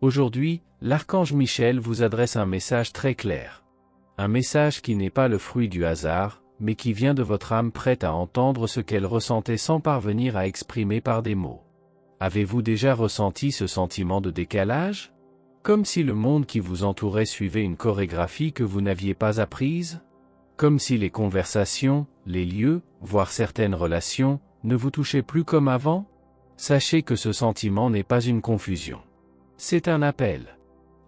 Aujourd'hui, l'archange Michel vous adresse un message très clair. Un message qui n'est pas le fruit du hasard, mais qui vient de votre âme prête à entendre ce qu'elle ressentait sans parvenir à exprimer par des mots. Avez-vous déjà ressenti ce sentiment de décalage? Comme si le monde qui vous entourait suivait une chorégraphie que vous n'aviez pas apprise? Comme si les conversations, les lieux, voire certaines relations, ne vous touchaient plus comme avant? Sachez que ce sentiment n'est pas une confusion. C'est un appel.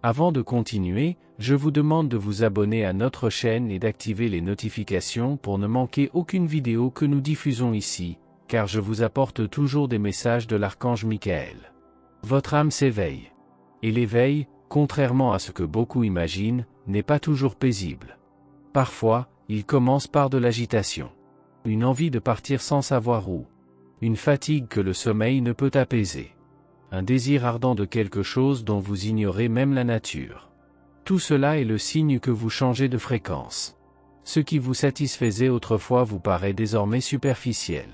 Avant de continuer, je vous demande de vous abonner à notre chaîne et d'activer les notifications pour ne manquer aucune vidéo que nous diffusons ici, car je vous apporte toujours des messages de l'archange Michael. Votre âme s'éveille. Et l'éveil, contrairement à ce que beaucoup imaginent, n'est pas toujours paisible. Parfois, il commence par de l'agitation. Une envie de partir sans savoir où. Une fatigue que le sommeil ne peut apaiser. Un désir ardent de quelque chose dont vous ignorez même la nature. Tout cela est le signe que vous changez de fréquence. Ce qui vous satisfaisait autrefois vous paraît désormais superficiel.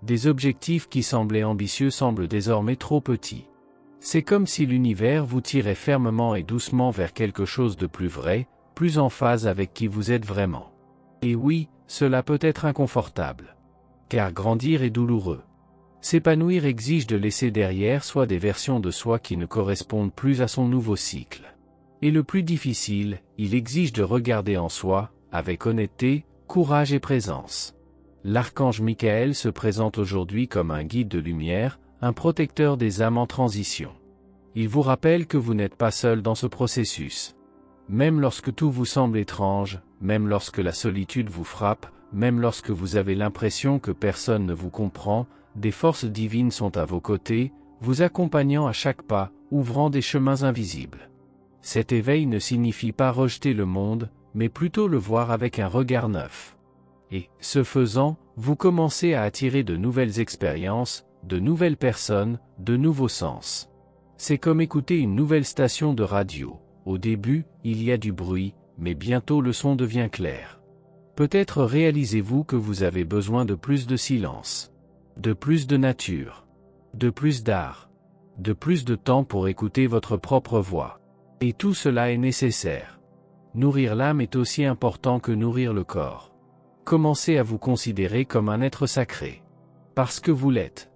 Des objectifs qui semblaient ambitieux semblent désormais trop petits. C'est comme si l'univers vous tirait fermement et doucement vers quelque chose de plus vrai, plus en phase avec qui vous êtes vraiment. Et oui, cela peut être inconfortable. Car grandir est douloureux. S'épanouir exige de laisser derrière soi des versions de soi qui ne correspondent plus à son nouveau cycle. Et le plus difficile, il exige de regarder en soi, avec honnêteté, courage et présence. L'archange Michael se présente aujourd'hui comme un guide de lumière, un protecteur des âmes en transition. Il vous rappelle que vous n'êtes pas seul dans ce processus. Même lorsque tout vous semble étrange, même lorsque la solitude vous frappe, même lorsque vous avez l'impression que personne ne vous comprend, des forces divines sont à vos côtés, vous accompagnant à chaque pas, ouvrant des chemins invisibles. Cet éveil ne signifie pas rejeter le monde, mais plutôt le voir avec un regard neuf. Et, ce faisant, vous commencez à attirer de nouvelles expériences, de nouvelles personnes, de nouveaux sens. C'est comme écouter une nouvelle station de radio. Au début, il y a du bruit, mais bientôt le son devient clair. Peut-être réalisez-vous que vous avez besoin de plus de silence. De plus de nature, de plus d'art, de plus de temps pour écouter votre propre voix. Et tout cela est nécessaire. Nourrir l'âme est aussi important que nourrir le corps. Commencez à vous considérer comme un être sacré. Parce que vous l'êtes.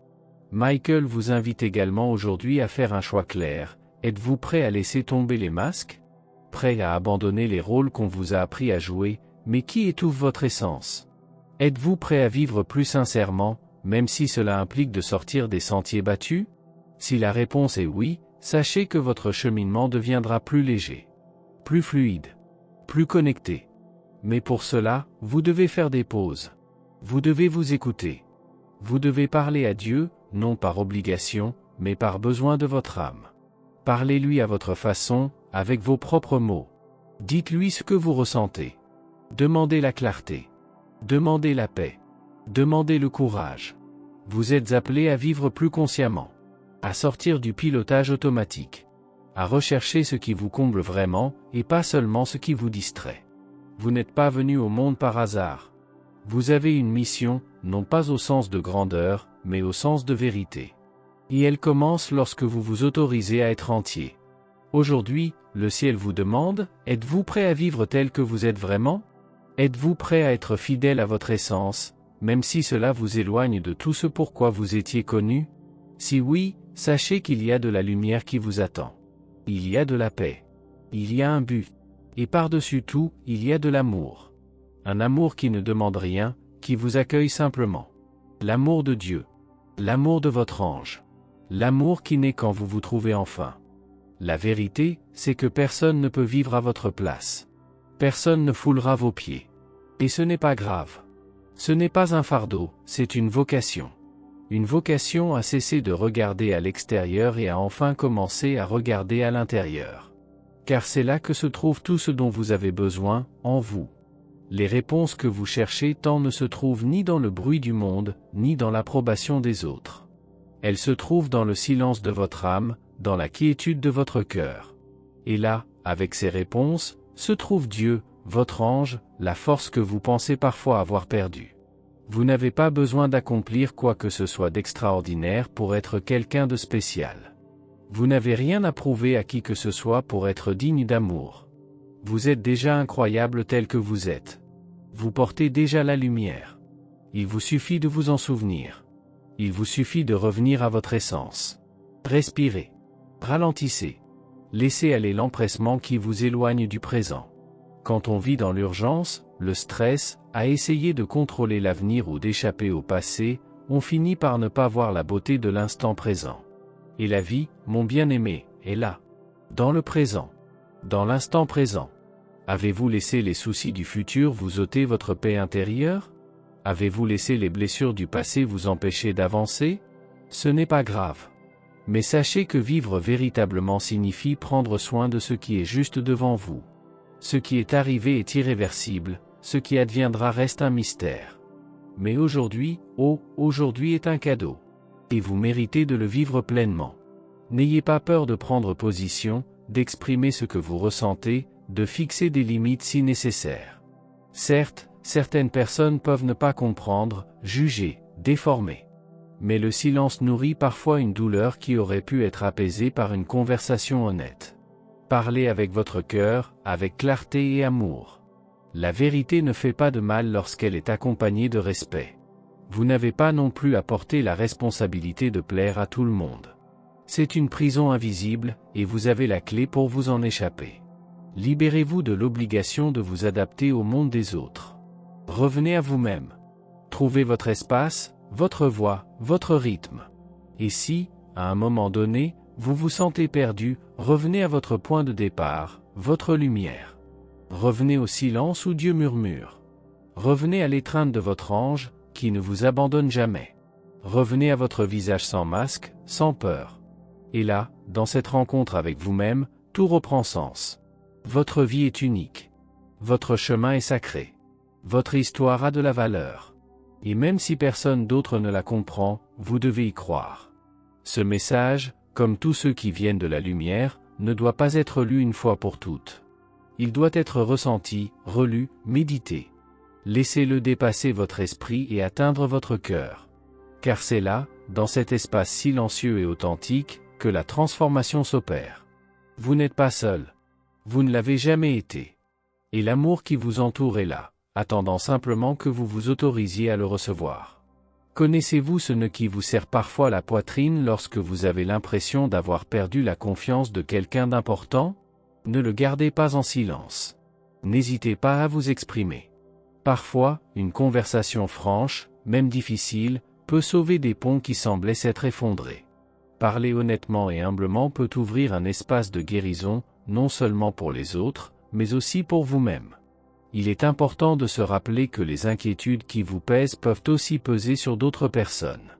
Michael vous invite également aujourd'hui à faire un choix clair. Êtes-vous prêt à laisser tomber les masques? Prêt à abandonner les rôles qu'on vous a appris à jouer, mais qui étouffent votre essence? Êtes-vous prêt à vivre plus sincèrement, même si cela implique de sortir des sentiers battus? Si la réponse est oui, sachez que votre cheminement deviendra plus léger, plus fluide, plus connecté. Mais pour cela, vous devez faire des pauses. Vous devez vous écouter. Vous devez parler à Dieu, non par obligation, mais par besoin de votre âme. Parlez-lui à votre façon, avec vos propres mots. Dites-lui ce que vous ressentez. Demandez la clarté. Demandez la paix. Demandez le courage. Vous êtes appelé à vivre plus consciemment, à sortir du pilotage automatique, à rechercher ce qui vous comble vraiment, et pas seulement ce qui vous distrait. Vous n'êtes pas venu au monde par hasard. Vous avez une mission, non pas au sens de grandeur, mais au sens de vérité. Et elle commence lorsque vous vous autorisez à être entier. Aujourd'hui, le ciel vous demande, êtes-vous prêt à vivre tel que vous êtes vraiment? Êtes-vous prêt à être fidèle à votre essence, même si cela vous éloigne de tout ce pourquoi vous étiez connu? Si oui, sachez qu'il y a de la lumière qui vous attend. Il y a de la paix. Il y a un but. Et par-dessus tout, il y a de l'amour. Un amour qui ne demande rien, qui vous accueille simplement. L'amour de Dieu. L'amour de votre ange. L'amour qui naît quand vous vous trouvez enfin. La vérité, c'est que personne ne peut vivre à votre place. Personne ne foulera vos pieds. Et ce n'est pas grave. Ce n'est pas un fardeau, c'est une vocation. Une vocation à cesser de regarder à l'extérieur et à enfin commencer à regarder à l'intérieur. Car c'est là que se trouve tout ce dont vous avez besoin, en vous. Les réponses que vous cherchez tant ne se trouvent ni dans le bruit du monde, ni dans l'approbation des autres. Elles se trouvent dans le silence de votre âme, dans la quiétude de votre cœur. Et là, avec ces réponses, se trouve Dieu, votre ange, la force que vous pensez parfois avoir perdue. Vous n'avez pas besoin d'accomplir quoi que ce soit d'extraordinaire pour être quelqu'un de spécial. Vous n'avez rien à prouver à qui que ce soit pour être digne d'amour. Vous êtes déjà incroyable tel que vous êtes. Vous portez déjà la lumière. Il vous suffit de vous en souvenir. Il vous suffit de revenir à votre essence. Respirez. Ralentissez. Laissez aller l'empressement qui vous éloigne du présent. Quand on vit dans l'urgence, le stress, à essayer de contrôler l'avenir ou d'échapper au passé, on finit par ne pas voir la beauté de l'instant présent. Et la vie, mon bien-aimé, est là. Dans le présent. Dans l'instant présent. Avez-vous laissé les soucis du futur vous ôter votre paix intérieure? Avez-vous laissé les blessures du passé vous empêcher d'avancer? Ce n'est pas grave. Mais sachez que vivre véritablement signifie prendre soin de ce qui est juste devant vous. Ce qui est arrivé est irréversible, ce qui adviendra reste un mystère. Mais aujourd'hui, aujourd'hui est un cadeau. Et vous méritez de le vivre pleinement. N'ayez pas peur de prendre position, d'exprimer ce que vous ressentez, de fixer des limites si nécessaire. Certes, certaines personnes peuvent ne pas comprendre, juger, déformer. Mais le silence nourrit parfois une douleur qui aurait pu être apaisée par une conversation honnête. Parlez avec votre cœur, avec clarté et amour. La vérité ne fait pas de mal lorsqu'elle est accompagnée de respect. Vous n'avez pas non plus à porter la responsabilité de plaire à tout le monde. C'est une prison invisible, et vous avez la clé pour vous en échapper. Libérez-vous de l'obligation de vous adapter au monde des autres. Revenez à vous-même. Trouvez votre espace, votre voix, votre rythme. Et si, à un moment donné, vous vous sentez perdu, revenez à votre point de départ, votre lumière. Revenez au silence où Dieu murmure. Revenez à l'étreinte de votre ange, qui ne vous abandonne jamais. Revenez à votre visage sans masque, sans peur. Et là, dans cette rencontre avec vous-même, tout reprend sens. Votre vie est unique. Votre chemin est sacré. Votre histoire a de la valeur. Et même si personne d'autre ne la comprend, vous devez y croire. Ce message, comme tous ceux qui viennent de la lumière, ne doit pas être lu une fois pour toutes. Il doit être ressenti, relu, médité. Laissez-le dépasser votre esprit et atteindre votre cœur. Car c'est là, dans cet espace silencieux et authentique, que la transformation s'opère. Vous n'êtes pas seul. Vous ne l'avez jamais été. Et l'amour qui vous entoure est là, attendant simplement que vous vous autorisiez à le recevoir. Connaissez-vous ce nœud qui vous serre parfois la poitrine lorsque vous avez l'impression d'avoir perdu la confiance de quelqu'un d'important? Ne le gardez pas en silence. N'hésitez pas à vous exprimer. Parfois, une conversation franche, même difficile, peut sauver des ponts qui semblaient s'être effondrés. Parler honnêtement et humblement peut ouvrir un espace de guérison, non seulement pour les autres, mais aussi pour vous-même. Il est important de se rappeler que les inquiétudes qui vous pèsent peuvent aussi peser sur d'autres personnes.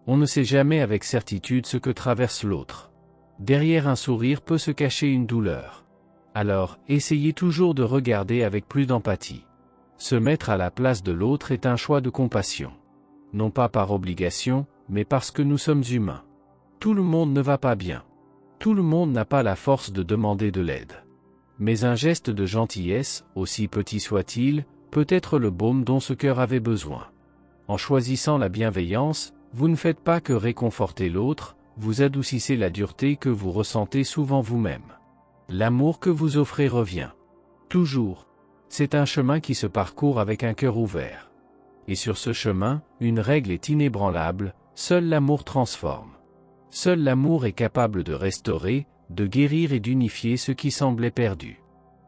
On ne sait jamais avec certitude ce que traverse l'autre. Derrière un sourire peut se cacher une douleur. Alors, essayez toujours de regarder avec plus d'empathie. Se mettre à la place de l'autre est un choix de compassion. Non pas par obligation, mais parce que nous sommes humains. Tout le monde ne va pas bien. Tout le monde n'a pas la force de demander de l'aide. Mais un geste de gentillesse, aussi petit soit-il, peut être le baume dont ce cœur avait besoin. En choisissant la bienveillance, vous ne faites pas que réconforter l'autre, vous adoucissez la dureté que vous ressentez souvent vous-même. L'amour que vous offrez revient. Toujours. C'est un chemin qui se parcourt avec un cœur ouvert. Et sur ce chemin, une règle est inébranlable, seul l'amour transforme. Seul l'amour est capable de restaurer, de guérir et d'unifier ce qui semblait perdu.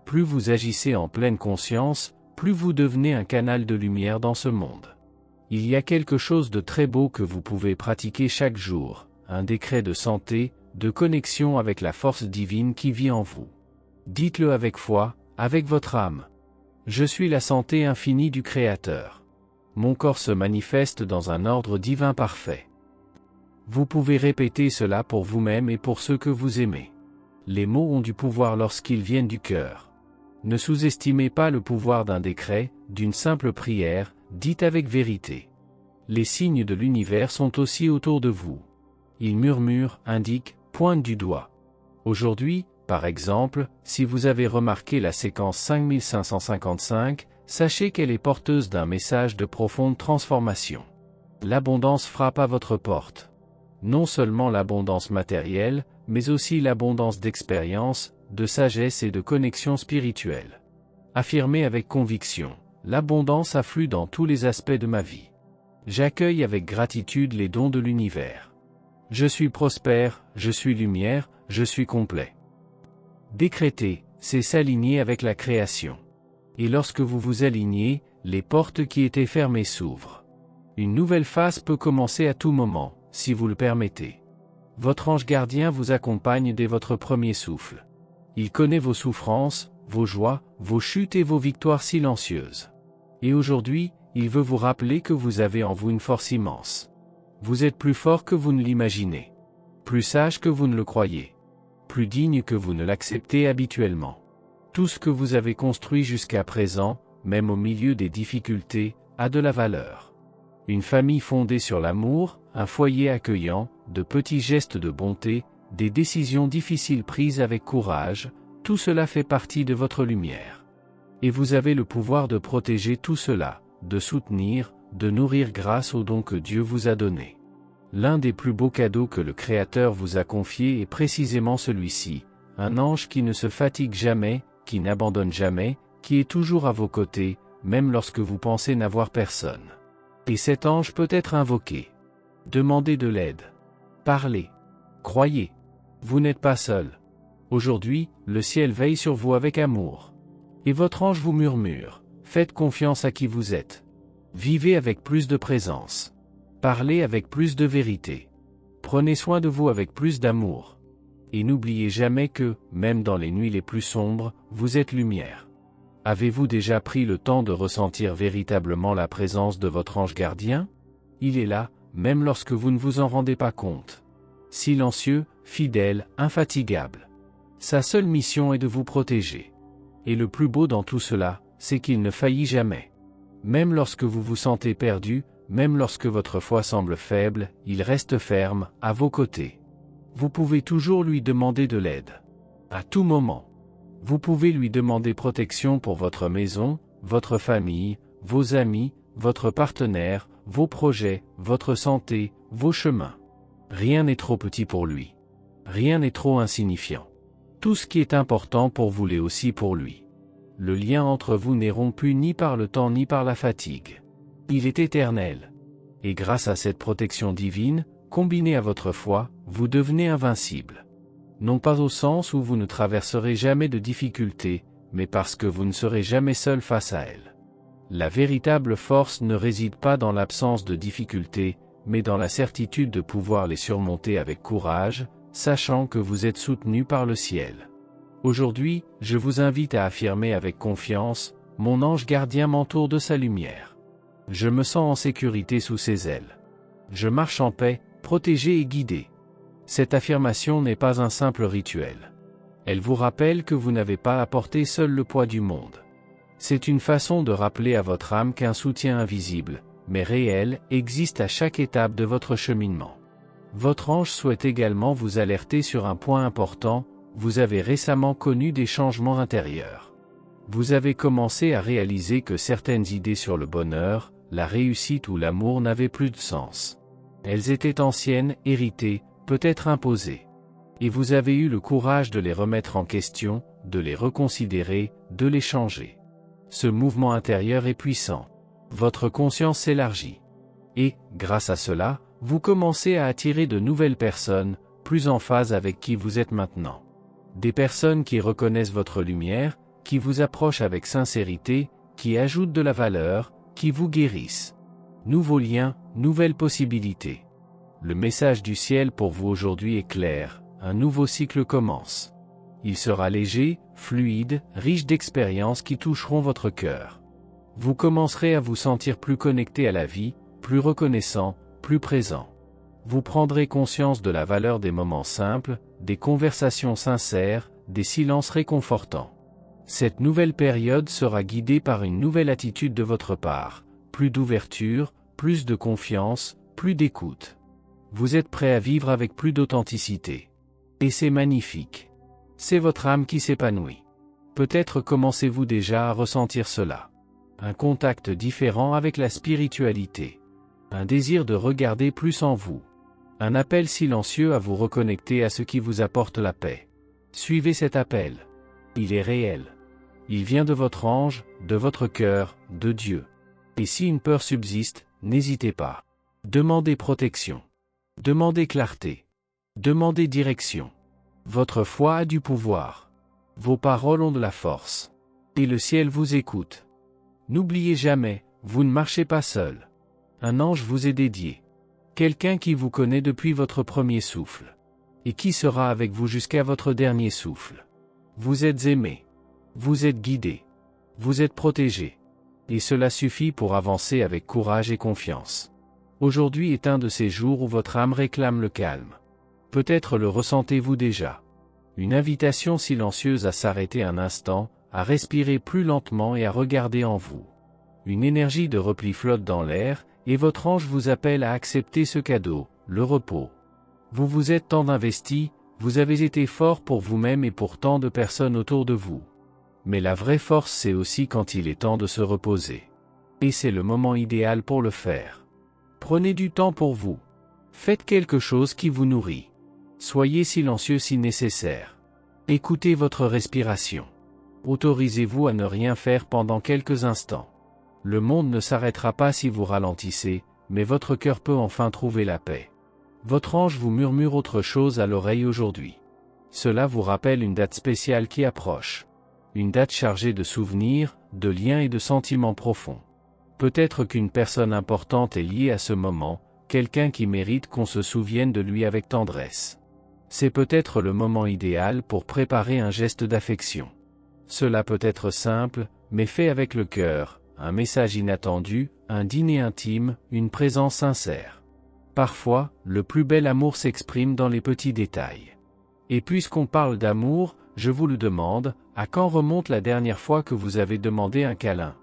Plus vous agissez en pleine conscience, plus vous devenez un canal de lumière dans ce monde. Il y a quelque chose de très beau que vous pouvez pratiquer chaque jour, un décret de santé, de connexion avec la force divine qui vit en vous. Dites-le avec foi, avec votre âme. Je suis la santé infinie du Créateur. Mon corps se manifeste dans un ordre divin parfait. Vous pouvez répéter cela pour vous-même et pour ceux que vous aimez. Les mots ont du pouvoir lorsqu'ils viennent du cœur. Ne sous-estimez pas le pouvoir d'un décret, d'une simple prière, dite avec vérité. Les signes de l'univers sont aussi autour de vous. Ils murmurent, indiquent, pointent du doigt. Aujourd'hui, par exemple, si vous avez remarqué la séquence 5555, sachez qu'elle est porteuse d'un message de profonde transformation. L'abondance frappe à votre porte. Non seulement l'abondance matérielle, mais aussi l'abondance d'expérience, de sagesse et de connexion spirituelle. Affirmez avec conviction, l'abondance afflue dans tous les aspects de ma vie. J'accueille avec gratitude les dons de l'univers. Je suis prospère, je suis lumière, je suis complet. Décréter, c'est s'aligner avec la création. Et lorsque vous vous alignez, les portes qui étaient fermées s'ouvrent. Une nouvelle phase peut commencer à tout moment, si vous le permettez. Votre ange gardien vous accompagne dès votre premier souffle. Il connaît vos souffrances, vos joies, vos chutes et vos victoires silencieuses. Et aujourd'hui, il veut vous rappeler que vous avez en vous une force immense. Vous êtes plus fort que vous ne l'imaginez. Plus sage que vous ne le croyez. Plus digne que vous ne l'acceptez habituellement. Tout ce que vous avez construit jusqu'à présent, même au milieu des difficultés, a de la valeur. Une famille fondée sur l'amour, un foyer accueillant, de petits gestes de bonté, des décisions difficiles prises avec courage, tout cela fait partie de votre lumière. Et vous avez le pouvoir de protéger tout cela, de soutenir, de nourrir grâce aux dons que Dieu vous a donnés. L'un des plus beaux cadeaux que le Créateur vous a confié est précisément celui-ci, un ange qui ne se fatigue jamais, qui n'abandonne jamais, qui est toujours à vos côtés, même lorsque vous pensez n'avoir personne. Et cet ange peut être invoqué. Demandez de l'aide. Parlez. Croyez. Vous n'êtes pas seul. Aujourd'hui, le ciel veille sur vous avec amour. Et votre ange vous murmure, faites confiance à qui vous êtes. Vivez avec plus de présence. Parlez avec plus de vérité. Prenez soin de vous avec plus d'amour. Et n'oubliez jamais que, même dans les nuits les plus sombres, vous êtes lumière. Avez-vous déjà pris le temps de ressentir véritablement la présence de votre ange gardien? Il est là, même lorsque vous ne vous en rendez pas compte. Silencieux, fidèle, infatigable. Sa seule mission est de vous protéger. Et le plus beau dans tout cela, c'est qu'il ne faillit jamais. Même lorsque vous vous sentez perdu, même lorsque votre foi semble faible, il reste ferme, à vos côtés. Vous pouvez toujours lui demander de l'aide. À tout moment. Vous pouvez lui demander protection pour votre maison, votre famille, vos amis, votre partenaire, vos projets, votre santé, vos chemins. Rien n'est trop petit pour lui. Rien n'est trop insignifiant. Tout ce qui est important pour vous l'est aussi pour lui. Le lien entre vous n'est rompu ni par le temps ni par la fatigue. Il est éternel. Et grâce à cette protection divine, combinée à votre foi, vous devenez invincible. Non pas au sens où vous ne traverserez jamais de difficultés, mais parce que vous ne serez jamais seul face à elles. La véritable force ne réside pas dans l'absence de difficultés, mais dans la certitude de pouvoir les surmonter avec courage, sachant que vous êtes soutenu par le ciel. Aujourd'hui, je vous invite à affirmer avec confiance, « Mon ange gardien m'entoure de sa lumière. Je me sens en sécurité sous ses ailes. Je marche en paix, protégé et guidé. » Cette affirmation n'est pas un simple rituel. Elle vous rappelle que vous n'avez pas à porter seul le poids du monde. C'est une façon de rappeler à votre âme qu'un soutien invisible, mais réel, existe à chaque étape de votre cheminement. Votre ange souhaite également vous alerter sur un point important, vous avez récemment connu des changements intérieurs. Vous avez commencé à réaliser que certaines idées sur le bonheur, la réussite ou l'amour n'avaient plus de sens. Elles étaient anciennes, héritées, peut-être imposées. Et vous avez eu le courage de les remettre en question, de les reconsidérer, de les changer. Ce mouvement intérieur est puissant. Votre conscience s'élargit. Et, grâce à cela, vous commencez à attirer de nouvelles personnes, plus en phase avec qui vous êtes maintenant. Des personnes qui reconnaissent votre lumière, qui vous approchent avec sincérité, qui ajoutent de la valeur, qui vous guérissent. Nouveaux liens, nouvelles possibilités. Le message du ciel pour vous aujourd'hui est clair, un nouveau cycle commence. Il sera léger, fluide, riche d'expériences qui toucheront votre cœur. Vous commencerez à vous sentir plus connecté à la vie, plus reconnaissant, plus présent. Vous prendrez conscience de la valeur des moments simples, des conversations sincères, des silences réconfortants. Cette nouvelle période sera guidée par une nouvelle attitude de votre part, plus d'ouverture, plus de confiance, plus d'écoute. Vous êtes prêt à vivre avec plus d'authenticité. Et c'est magnifique. C'est votre âme qui s'épanouit. Peut-être commencez-vous déjà à ressentir cela. Un contact différent avec la spiritualité. Un désir de regarder plus en vous. Un appel silencieux à vous reconnecter à ce qui vous apporte la paix. Suivez cet appel. Il est réel. Il vient de votre ange, de votre cœur, de Dieu. Et si une peur subsiste, n'hésitez pas. Demandez protection. Demandez clarté. Demandez direction. Votre foi a du pouvoir. Vos paroles ont de la force. Et le ciel vous écoute. N'oubliez jamais, vous ne marchez pas seul. Un ange vous est dédié. Quelqu'un qui vous connaît depuis votre premier souffle. Et qui sera avec vous jusqu'à votre dernier souffle. Vous êtes aimé. Vous êtes guidé. Vous êtes protégé. Et cela suffit pour avancer avec courage et confiance. Aujourd'hui est un de ces jours où votre âme réclame le calme. Peut-être le ressentez-vous déjà. Une invitation silencieuse à s'arrêter un instant, à respirer plus lentement et à regarder en vous. Une énergie de repli flotte dans l'air, et votre ange vous appelle à accepter ce cadeau, le repos. Vous vous êtes tant investi, vous avez été fort pour vous-même et pour tant de personnes autour de vous. Mais la vraie force c'est aussi quand il est temps de se reposer. Et c'est le moment idéal pour le faire. Prenez du temps pour vous. Faites quelque chose qui vous nourrit. Soyez silencieux si nécessaire. Écoutez votre respiration. Autorisez-vous à ne rien faire pendant quelques instants. Le monde ne s'arrêtera pas si vous ralentissez, mais votre cœur peut enfin trouver la paix. Votre ange vous murmure autre chose à l'oreille aujourd'hui. Cela vous rappelle une date spéciale qui approche. Une date chargée de souvenirs, de liens et de sentiments profonds. Peut-être qu'une personne importante est liée à ce moment, quelqu'un qui mérite qu'on se souvienne de lui avec tendresse. C'est peut-être le moment idéal pour préparer un geste d'affection. Cela peut être simple, mais fait avec le cœur, un message inattendu, un dîner intime, une présence sincère. Parfois, le plus bel amour s'exprime dans les petits détails. Et puisqu'on parle d'amour, je vous le demande, à quand remonte la dernière fois que vous avez demandé un câlin?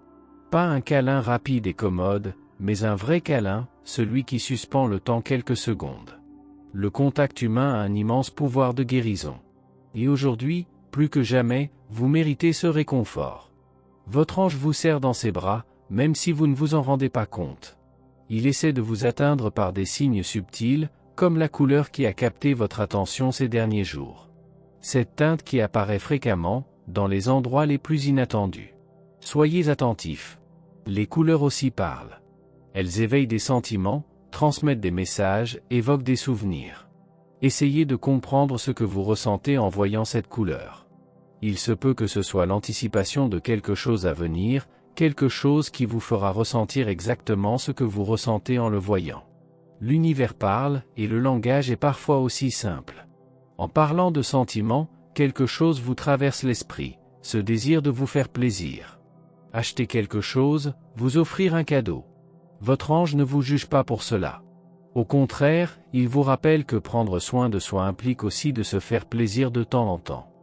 Pas un câlin rapide et commode, mais un vrai câlin, celui qui suspend le temps quelques secondes. Le contact humain a un immense pouvoir de guérison. Et aujourd'hui, plus que jamais, vous méritez ce réconfort. Votre ange vous serre dans ses bras, même si vous ne vous en rendez pas compte. Il essaie de vous atteindre par des signes subtils, comme la couleur qui a capté votre attention ces derniers jours. Cette teinte qui apparaît fréquemment, dans les endroits les plus inattendus. Soyez attentifs. Les couleurs aussi parlent. Elles éveillent des sentiments, transmettent des messages, évoquent des souvenirs. Essayez de comprendre ce que vous ressentez en voyant cette couleur. Il se peut que ce soit l'anticipation de quelque chose à venir, quelque chose qui vous fera ressentir exactement ce que vous ressentez en le voyant. L'univers parle, et le langage est parfois aussi simple. En parlant de sentiments, quelque chose vous traverse l'esprit, ce désir de vous faire plaisir. Acheter quelque chose, vous offrir un cadeau. Votre ange ne vous juge pas pour cela. Au contraire, il vous rappelle que prendre soin de soi implique aussi de se faire plaisir de temps en temps.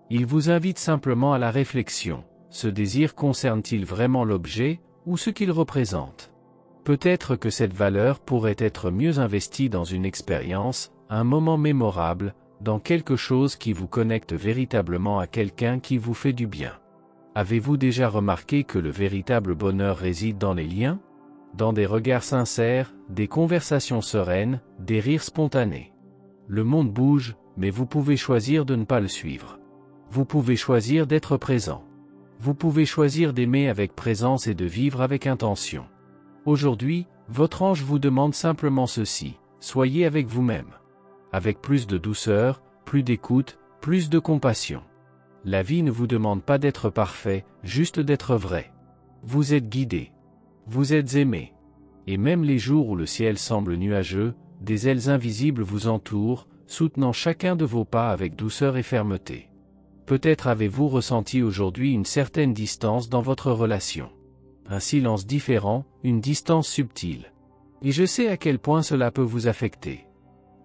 Il vous invite simplement à la réflexion. Ce désir concerne-t-il vraiment l'objet, ou ce qu'il représente? Peut-être que cette valeur pourrait être mieux investie dans une expérience, un moment mémorable, dans quelque chose qui vous connecte véritablement à quelqu'un qui vous fait du bien. Avez-vous déjà remarqué que le véritable bonheur réside dans les liens? Dans des regards sincères, des conversations sereines, des rires spontanés. Le monde bouge, mais vous pouvez choisir de ne pas le suivre. Vous pouvez choisir d'être présent. Vous pouvez choisir d'aimer avec présence et de vivre avec intention. Aujourd'hui, votre ange vous demande simplement ceci, soyez avec vous-même. Avec plus de douceur, plus d'écoute, plus de compassion. La vie ne vous demande pas d'être parfait, juste d'être vrai. Vous êtes guidé. Vous êtes aimé. Et même les jours où le ciel semble nuageux, des ailes invisibles vous entourent, soutenant chacun de vos pas avec douceur et fermeté. Peut-être avez-vous ressenti aujourd'hui une certaine distance dans votre relation. Un silence différent, une distance subtile. Et je sais à quel point cela peut vous affecter.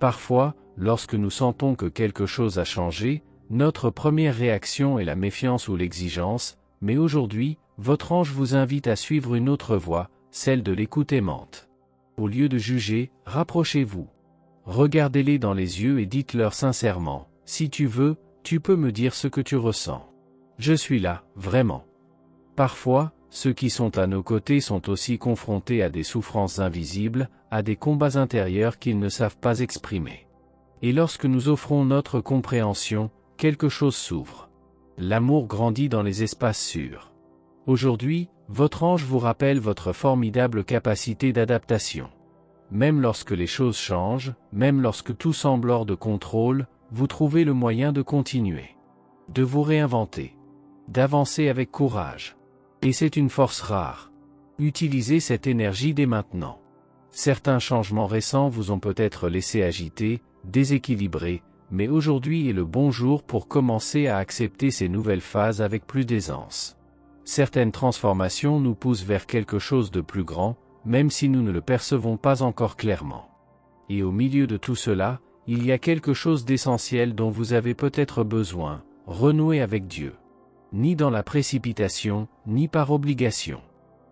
Parfois, lorsque nous sentons que quelque chose a changé, notre première réaction est la méfiance ou l'exigence, mais aujourd'hui, votre ange vous invite à suivre une autre voie, celle de l'écoute aimante. Au lieu de juger, rapprochez-vous. Regardez-les dans les yeux et dites-leur sincèrement, si tu veux, tu peux me dire ce que tu ressens. Je suis là, vraiment. Parfois, ceux qui sont à nos côtés sont aussi confrontés à des souffrances invisibles, a des combats intérieurs qu'ils ne savent pas exprimer. Et lorsque nous offrons notre compréhension, quelque chose s'ouvre. L'amour grandit dans les espaces sûrs. Aujourd'hui, votre ange vous rappelle votre formidable capacité d'adaptation. Même lorsque les choses changent, même lorsque tout semble hors de contrôle, vous trouvez le moyen de continuer. De vous réinventer. D'avancer avec courage. Et c'est une force rare. Utilisez cette énergie dès maintenant. Certains changements récents vous ont peut-être laissé agité, déséquilibré, mais aujourd'hui est le bon jour pour commencer à accepter ces nouvelles phases avec plus d'aisance. Certaines transformations nous poussent vers quelque chose de plus grand, même si nous ne le percevons pas encore clairement. Et au milieu de tout cela, il y a quelque chose d'essentiel dont vous avez peut-être besoin, renouer avec Dieu. Ni dans la précipitation, ni par obligation.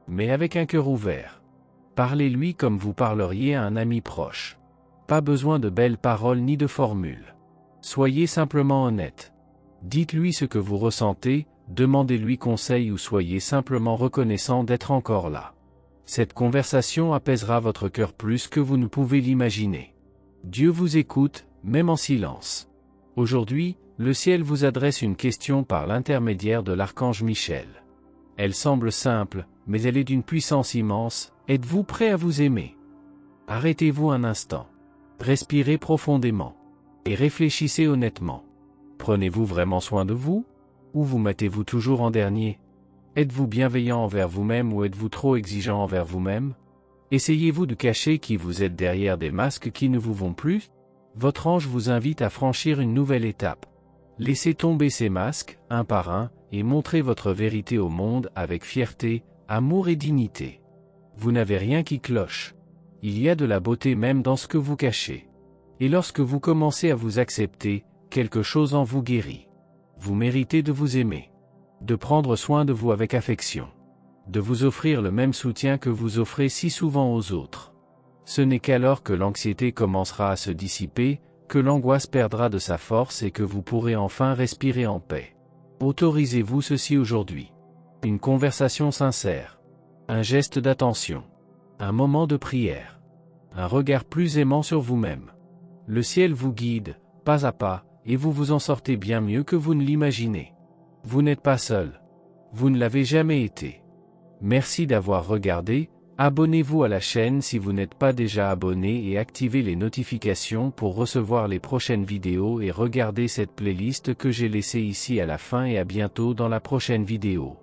Mais avec un cœur ouvert. Parlez-lui comme vous parleriez à un ami proche. Pas besoin de belles paroles ni de formules. Soyez simplement honnête. Dites-lui ce que vous ressentez, demandez-lui conseil ou soyez simplement reconnaissant d'être encore là. Cette conversation apaisera votre cœur plus que vous ne pouvez l'imaginer. Dieu vous écoute, même en silence. Aujourd'hui, le ciel vous adresse une question par l'intermédiaire de l'archange Michel. Elle semble simple, mais elle est d'une puissance immense. Êtes-vous prêt à vous aimer? Arrêtez-vous un instant. Respirez profondément. Et réfléchissez honnêtement. Prenez-vous vraiment soin de vous? Ou vous mettez-vous toujours en dernier? Êtes-vous bienveillant envers vous-même ou êtes-vous trop exigeant envers vous-même? Essayez-vous de cacher qui vous êtes derrière des masques qui ne vous vont plus? Votre ange vous invite à franchir une nouvelle étape. Laissez tomber ces masques, un par un, et montrez votre vérité au monde avec fierté, amour et dignité. Vous n'avez rien qui cloche. Il y a de la beauté même dans ce que vous cachez. Et lorsque vous commencez à vous accepter, quelque chose en vous guérit. Vous méritez de vous aimer. De prendre soin de vous avec affection. De vous offrir le même soutien que vous offrez si souvent aux autres. Ce n'est qu'alors que l'anxiété commencera à se dissiper, que l'angoisse perdra de sa force et que vous pourrez enfin respirer en paix. Autorisez-vous ceci aujourd'hui. Une conversation sincère. Un geste d'attention. Un moment de prière. Un regard plus aimant sur vous-même. Le ciel vous guide, pas à pas, et vous vous en sortez bien mieux que vous ne l'imaginez. Vous n'êtes pas seul. Vous ne l'avez jamais été. Merci d'avoir regardé. Abonnez-vous à la chaîne si vous n'êtes pas déjà abonné et activez les notifications pour recevoir les prochaines vidéos et regardez cette playlist que j'ai laissée ici à la fin et à bientôt dans la prochaine vidéo.